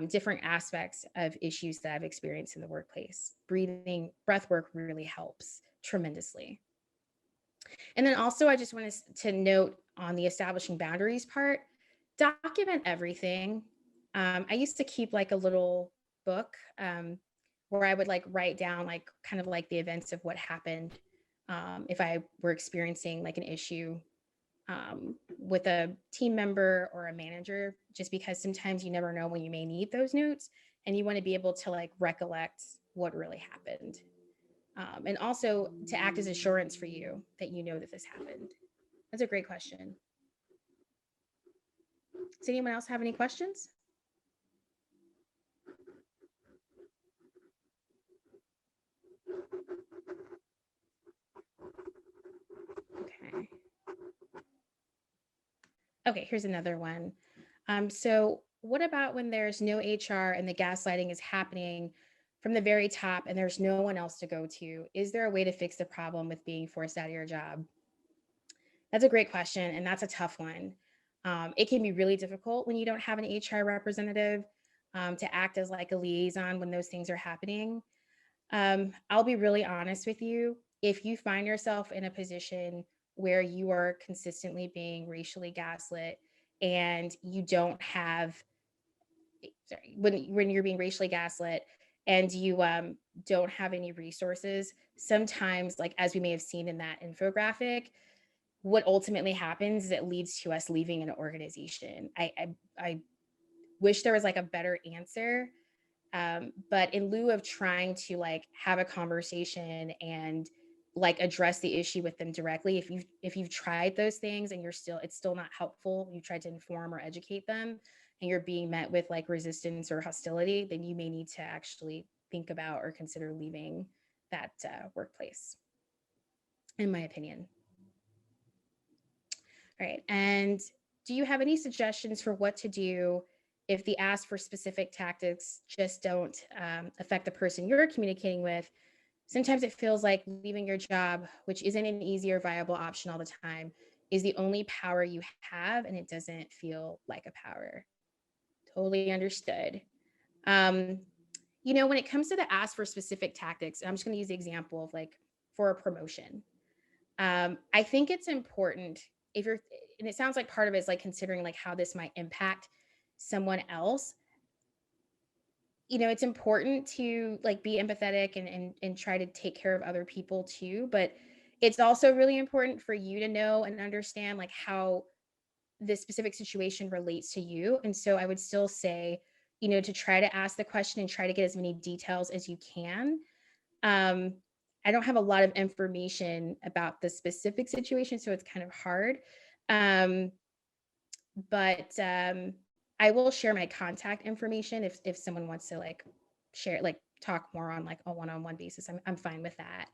different aspects of issues that I've experienced in the workplace. Breathing, breath work really helps tremendously. And then also, I just wanted to note on the establishing boundaries part, document everything. I used to keep like a little book where I would like write down like kind of like the events of what happened if I were experiencing like an issue with a team member or a manager, just because sometimes you never know when you may need those notes and you want to be able to like recollect what really happened. And also to act as assurance for you that you know that this happened. That's a great question. Does anyone else have any questions? Okay. Okay, here's another one. So, what about when there's no HR and the gaslighting is happening from the very top and there's no one else to go to? Is there a way to fix the problem with being forced out of your job? That's a great question, and that's a tough one. It can be really difficult when you don't have an HR representative to act as like a liaison when those things are happening. I'll be really honest with you. If you find yourself in a position where you are consistently being racially gaslit and you don't have, sorry, when you're being racially gaslit and you don't have any resources, sometimes, like as we may have seen in that infographic, what ultimately happens is it leads to us leaving an organization. I wish there was like a better answer, but in lieu of trying to like have a conversation and like address the issue with them directly, if you've tried those things and it's still not helpful, you tried to inform or educate them and you're being met with like resistance or hostility, then you may need to actually think about or consider leaving that workplace, in my opinion. All right. And do you have any suggestions for what to do if the ask for specific tactics just don't affect the person you're communicating with? Sometimes it feels like leaving your job, which isn't an easy or viable option all the time, is the only power you have, and it doesn't feel like a power. Totally understood. Um, when it comes to the ask for specific tactics, I'm just going to use the example of like for a promotion. I think it's important if you're, and it sounds like part of it is like considering like how this might impact someone else. It's important to like be empathetic and try to take care of other people too, but it's also really important for you to know and understand like how the specific situation relates to you. And so I would still say, to try to ask the question and try to get as many details as you can. I don't have a lot of information about the specific situation, so it's kind of hard. Um, but I will share my contact information if someone wants to like share, like talk more on like a one-on-one basis. I'm fine with that.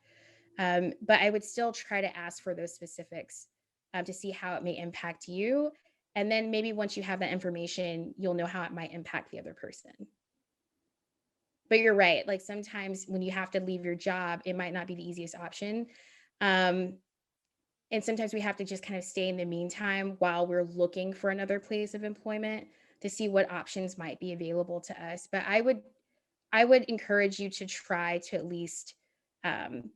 But I would still try to ask for those specifics to see how it may impact you. And then maybe once you have that information, you'll know how it might impact the other person. But you're right. Like sometimes when you have to leave your job, it might not be the easiest option. Um, and sometimes we have to just kind of stay in the meantime while we're looking for another place of employment to see what options might be available to us. But I would encourage you to try to at least um,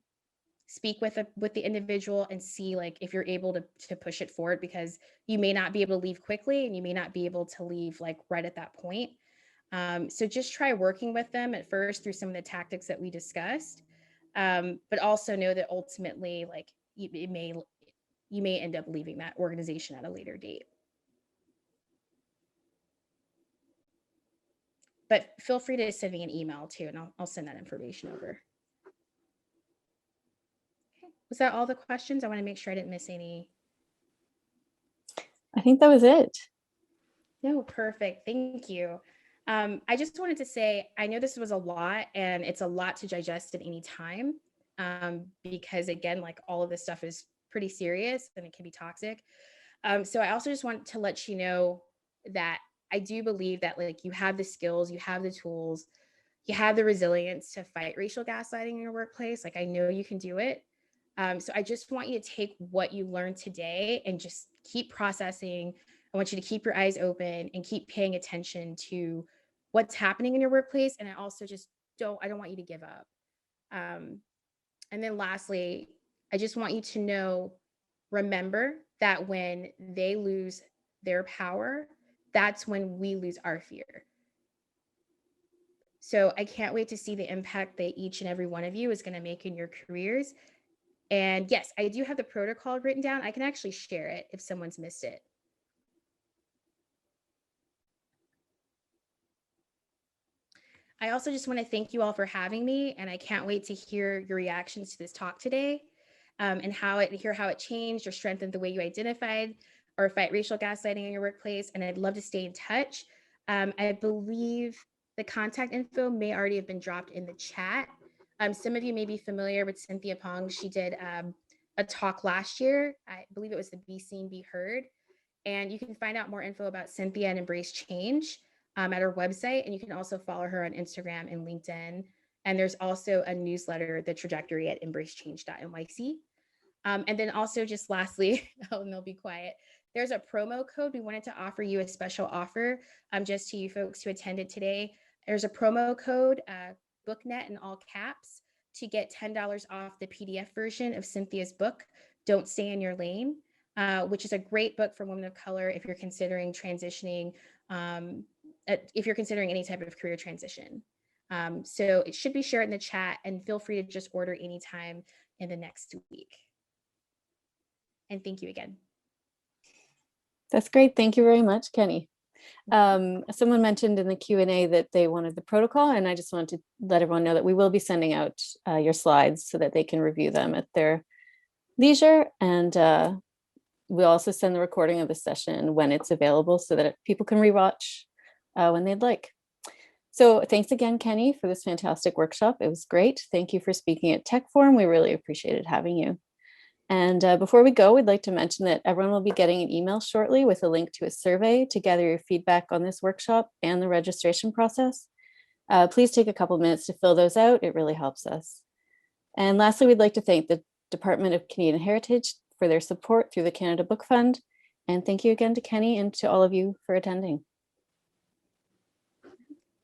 speak with the individual and see like if you're able to push it forward, because you may not be able to leave quickly and you may not be able to leave like right at that point. So just try working with them at first through some of the tactics that we discussed, but also know that ultimately like you may end up leaving that organization at a later date. But feel free to send me an email too, and I'll send that information over. Okay. Was that all the questions? I want to make sure I didn't miss any. I think that was it. No, perfect. Thank you. I just wanted to say, I know this was a lot and it's a lot to digest at any time, because again, like all of this stuff is pretty serious and it can be toxic. So I also just want to let you know that I do believe that like you have the skills, you have the tools, you have the resilience to fight racial gaslighting in your workplace. Like I know you can do it. So I just want you to take what you learned today and just keep processing. I want you to keep your eyes open and keep paying attention to what's happening in your workplace. And I also just I don't want you to give up. Um, and then lastly, I just want you to remember that when they lose their power, that's when we lose our fear. So I can't wait to see the impact that each and every one of you is going to make in your careers. And yes, I do have the protocol written down. I can actually share it if someone's missed it. I also just want to thank you all for having me, and I can't wait to hear your reactions to this talk today, and hear how it changed or strengthened the way you identified or fight racial gaslighting in your workplace. And I'd love to stay in touch. I believe the contact info may already have been dropped in the chat. Some of you may be familiar with Cynthia Pong. She did a talk last year. I believe it was the Be Seen, Be Heard. And you can find out more info about Cynthia and Embrace Change at her website. And you can also follow her on Instagram and LinkedIn. And there's also a newsletter, The Trajectory, at embracechange.nyc. And then also just lastly, and they'll be quiet, there's a promo code. We wanted to offer you a special offer just to you folks who attended today. There's a promo code, BookNet in all caps, to get $10 off the PDF version of Cynthia's book, Don't Stay in Your Lane, which is a great book for women of color if you're considering transitioning, if you're considering any type of career transition. So it should be shared in the chat, and feel free to just order anytime in the next week. And thank you again. That's great. Thank you very much, Kenny. Someone mentioned in the Q&A that they wanted the protocol, and I just wanted to let everyone know that we will be sending out your slides so that they can review them at their leisure. And we'll also send the recording of the session when it's available so that people can rewatch when they'd like. So thanks again, Kenny, for this fantastic workshop. It was great. Thank you for speaking at Tech Forum. We really appreciated having you. And before we go, we'd like to mention that everyone will be getting an email shortly with a link to a survey to gather your feedback on this workshop and the registration process. Please take a couple minutes to fill those out. It really helps us. And lastly, we'd like to thank the Department of Canadian Heritage for their support through the Canada Book Fund. And thank you again to Kenny and to all of you for attending.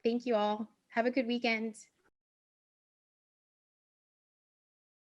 Thank you all. Have a good weekend.